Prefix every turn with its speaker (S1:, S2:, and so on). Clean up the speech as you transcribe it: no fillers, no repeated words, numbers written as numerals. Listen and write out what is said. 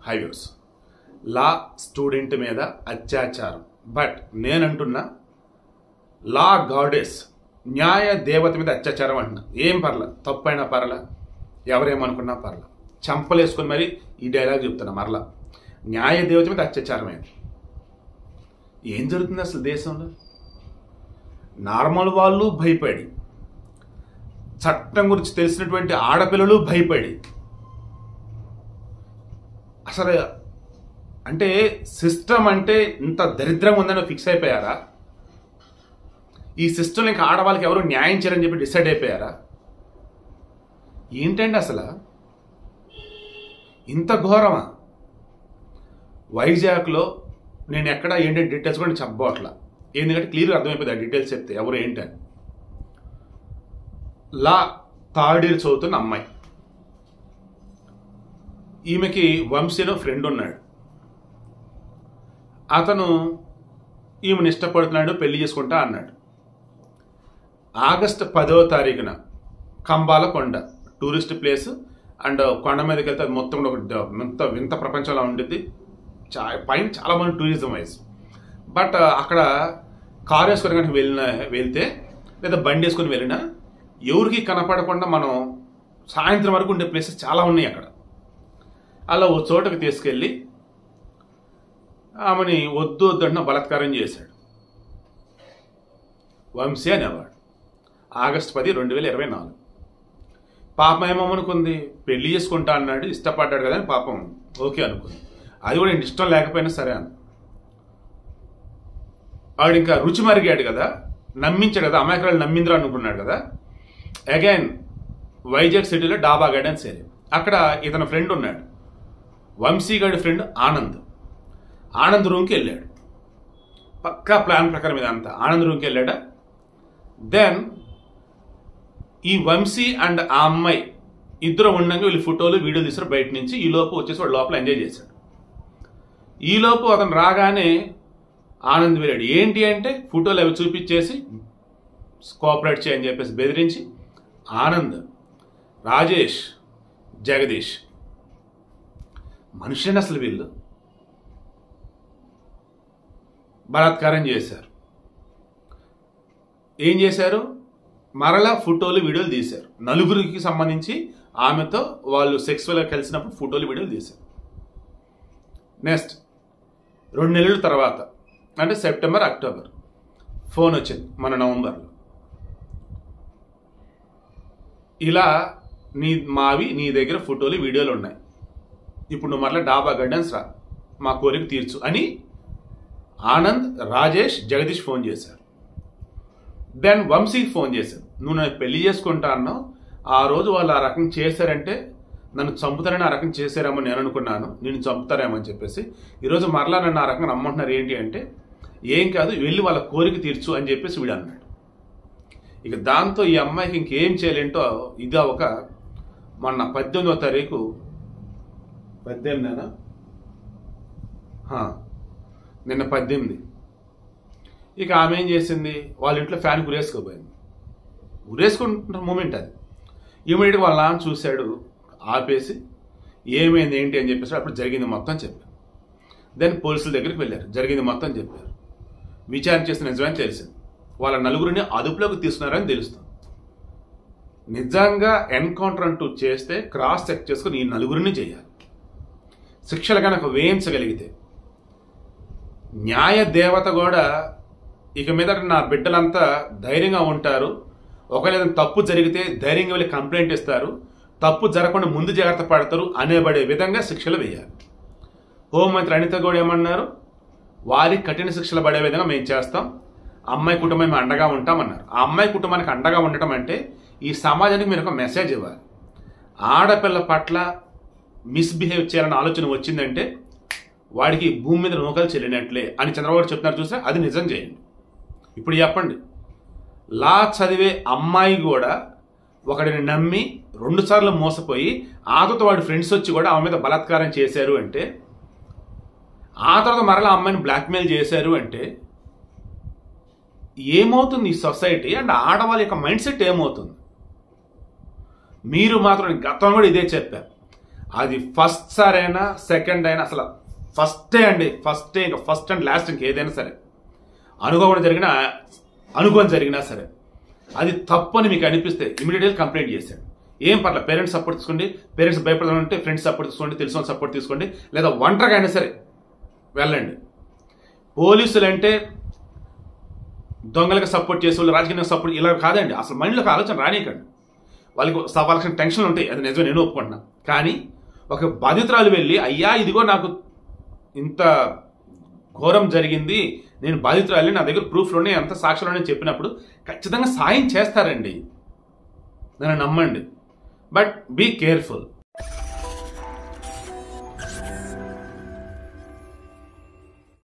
S1: Highways law student మీద అత్యాచారం. But నేనంటున్నా law goddess న్యాయ దేవత మీద అత్యాచారం అంటున్నా. ఏం పర్ల, తప్పైనా పర్ల, ఎవరేమనుకున్నా పర్ల, చంపలేసుకొని మరి ఈ డైలాగ్ చెప్తున్నా. మరలా న్యాయ దేవత మీద అత్యాచారమైంది. ఏం జరుగుతుంది అసలు దేశంలో? నార్మల్ వాళ్ళు భయపడి, చట్టం గురించి తెలిసినటువంటి ఆడపిల్లలు భయపడి, అసలు అంటే సిస్టమ్ అంటే ఇంత దరిద్రంగా ఉందని ఫిక్స్ అయిపోయారా? ఈ సిస్టమ్ ఇంకా ఆడవాళ్ళకి ఎవరు న్యాయం చేయాలని చెప్పి డిసైడ్ అయిపోయారా? ఏంటండి అసలు ఇంత ఘోరమా? వైజాగ్లో నేను ఎక్కడ ఏంటంటే డీటెయిల్స్ కూడా చెప్పబోట్లా, ఎందుకంటే క్లియర్గా అర్థమైపోయింది ఆ డీటెయిల్స్ చెప్తే ఎవరు ఏంటని. లా థర్డ్ ఇయర్ చదువుతున్న అమ్మాయి, ఈమెకి వంశీలో ఫ్రెండ్ ఉన్నాడు. అతను ఈమెను ఇష్టపడుతున్నాడు, పెళ్లి చేసుకుంటా అన్నాడు. ఆగస్టు 10వ తారీఖున కంబాల కొండ టూరిస్ట్ ప్లేస్, అండ్ కొండ మీదకి వెళ్తే మొత్తం ఒక వింత ప్రపంచంలో ఉండిద్ది. పైన చాలా మంది టూరిజం వైజ్. బట్ అక్కడ కారు వేసుకొని కనుక వెళ్తే లేదా బండి వేసుకొని వెళ్ళినా ఎవరికి కనపడకుండా మనం సాయంత్రం వరకు ఉండే ప్లేసెస్ చాలా ఉన్నాయి అక్కడ. అలా ఓ చోటకి తీసుకెళ్ళి ఆమెని వద్దు వద్దంటున్న బలాత్కారం చేశాడు వంశీ అనేవాడు. ఆగస్టు 10, 2024. పాపం ఏమనుకుంది, పెళ్లి చేసుకుంటా అన్నాడు, ఇష్టపడ్డాడు కదా అని పాపం ఓకే అనుకుంది. అది కూడా ఇష్టం లేకపోయినా సరే అని. ఆవిడ ఇంకా రుచి మరిగాడు కదా, నమ్మించాడు కదా, అమాయకురాలు నమ్మింద్రా అనుకున్నాడు కదా. అగైన్ వైజాగ్ సిటీలో డాబా గార్డెన్స్ ఏరియా, అక్కడ ఇతని ఫ్రెండ్ ఉన్నాడు, వంశీ గారి ఫ్రెండ్ ఆనంద్ రూమ్కి వెళ్ళాడు. పక్కా ప్లాన్ ప్రకారం ఇదంతా ఆనంద్ రూమ్కి వెళ్ళాడా. దెన్ ఈ వంశీ అండ్ ఆ అమ్మాయి ఇద్దరు ఉండగా వీళ్ళు ఫోటోలు వీడియో తీసారు బయట నుంచి. ఈ లోపు వచ్చేసి వాడు లోపల ఎంజాయ్ చేశాడు. ఈ లోపు అతను రాగానే ఆనంద్ వెళ్ళాడు. ఏంటి అంటే ఫోటోలు అవి చూపించేసి కోఆపరేట్ చేయని చెప్పేసి బెదిరించి ఆనంద్, రాజేష్, జగదీష్ మనుషులని అసలు వీళ్ళు బలాత్కారం చేశారు. ఏం చేశారు, మరలా ఫోటోలు వీడియోలు తీశారు. నలుగురికి సంబంధించి ఆమెతో వాళ్ళు సెక్సువల్గా కలిసినప్పుడు ఫోటోలు వీడియోలు తీశారు. నెక్స్ట్ 2 నెలల తర్వాత అంటే సెప్టెంబర్, అక్టోబర్ ఫోన్ వచ్చింది మన నవంబర్లో. ఇలా నీ దగ్గర ఫోటోలు వీడియోలు ఉన్నాయి, ఇప్పుడు నువ్వు మరలా డాబా గార్డెన్స్ రా, మా కోరిక తీర్చు అని ఆనంద్, రాజేష్, జగదీష్ ఫోన్ చేశారు. దెన్ వంశీకి ఫోన్ చేశారు. నువ్వు నన్ను పెళ్లి చేసుకుంటా అన్నావు, ఆ రోజు వాళ్ళు ఆ రకం చేశారంటే నన్ను చంపుతారని ఆ రకం చేశారేమో నేను అనుకున్నాను, నేను చంపుతారేమో అని చెప్పేసి ఈరోజు మరలా నన్ను ఆ రకంగా నమ్మంటున్నారు. ఏంటి అంటే ఏం కాదు, వెళ్ళి వాళ్ళ కోరిక తీర్చు అని చెప్పేసి వీడు అన్నాడు. ఇక దాంతో ఈ అమ్మాయికి ఇంకేం చేయలేంటో ఇదా ఒక మొన్న 18వ తారీఖు 18 నిన్న 18. ఇక ఆమె ఏం చేసింది, వాళ్ళ ఇంట్లో ఫ్యాన్ ఉరేసుకోపోయింది. ఉరేసుకుంటున్న మూమెంట్ అది. ఇమీడియట్గా వాళ్ళ నాన్న చూశాడు, ఆపేసి ఏమైంది ఏంటి అని చెప్పేసి అప్పుడు జరిగింది మొత్తం చెప్పారు. దెన్ పోలీసుల దగ్గరికి వెళ్ళారు, జరిగింది మొత్తం చెప్పారు. విచారణ చేసిన నిజమని తెలిసింది. వాళ్ళ నలుగురిని అదుపులోకి తీసుకున్నారని తెలుస్తుంది. నిజంగా ఎన్కౌంటర్ అంటూ చేస్తే క్రాస్ చెక్ చేసుకుని ఈ నలుగురిని చేయాలి. శిక్షలు కనుక వేయించగలిగితే న్యాయ దేవత కూడా ఇక మీద నా బిడ్డలంతా ధైర్యంగా ఉంటారు, ఒకవేళ తప్పు జరిగితే ధైర్యంగా వెళ్ళి కంప్లైంట్ ఇస్తారు, తప్పు జరగకుండా ముందు జాగ్రత్త పడతారు అనేబడే విధంగా శిక్షలు వేయాలి. హోంమంత్రి అనిత కూడా ఏమన్నారు, వారికి కఠిన శిక్షలు పడే విధంగా మేము చేస్తాం, అమ్మాయి కుటుంబం మేము అండగా ఉంటామన్నారు. ఆ అమ్మాయి కుటుంబానికి అండగా ఉండటం అంటే ఈ సమాజానికి మీరు ఒక మెసేజ్ ఇవ్వాలి. ఆడపిల్ల పట్ల మిస్బిహేవ్ చేయాలన్న ఆలోచన వచ్చిందంటే వాడికి భూమి మీద నూకలు చెల్లినట్లే అని చంద్రబాబు చెప్తున్నారు చూసా, అది నిజం చేయండి. ఇప్పుడు చెప్పండి, లా చదివే అమ్మాయి కూడా ఒకడిని నమ్మి 2 సార్లు మోసపోయి ఆ తర్వాత వాడి ఫ్రెండ్స్ వచ్చి కూడా ఆమె మీద బలాత్కారం చేశారు అంటే, ఆ తర్వాత మరలా అమ్మాయిని బ్లాక్మెయిల్ చేశారు అంటే ఏమవుతుంది ఈ సొసైటీ అండ్ ఆడవాళ్ళ యొక్క మైండ్ సెట్ ఏమవుతుంది? మీరు మాత్రం గతం కూడా ఇదే చెప్పారు, అది ఫస్ట్ సారైనా సెకండ్ అయినా అసలు ఫస్టే అండి, ఫస్టే, ఇంకా ఫస్ట్ అండ్ లాస్ట్ ఇంక ఏదైనా సరే అనుకోకుండా జరిగినా అనుకోని జరిగినా సరే అది తప్పు అని మీకు అనిపిస్తే ఇమీడియట్గా కంప్లైంట్ చేశాడు. ఏం పర్లేదు, పేరెంట్స్ సపోర్ట్ తీసుకోండి, పేరెంట్స్ భయపడాలంటే ఫ్రెండ్స్ సపోర్ట్ తీసుకోండి, తెలిసిన సపోర్ట్ తీసుకోండి, లేదా ఒంటరిగా అయినా సరే వెళ్ళండి. పోలీసులు అంటే దొంగలకు సపోర్ట్ చేసే వాళ్ళు, రాజకీయాలకు సపోర్ట్ ఇలా కాదండి. అసలు మైండ్లోకి ఆలోచన రానికండి. వాళ్ళకి టెన్షన్లు ఉంటాయి, అది నిజమే, నేను ఒప్పుకుంటున్నా. కానీ ఒక బాధితురాలు వెళ్ళి అయ్యా ఇదిగో నాకు ఇంత ఘోరం జరిగింది, నేను బాధితురాలి, నా దగ్గర ప్రూఫ్లోనే ఎంత సాక్ష్యాలు చెప్పినప్పుడు ఖచ్చితంగా సాయం చేస్తారండి, నన్ను నమ్మండి. But be careful.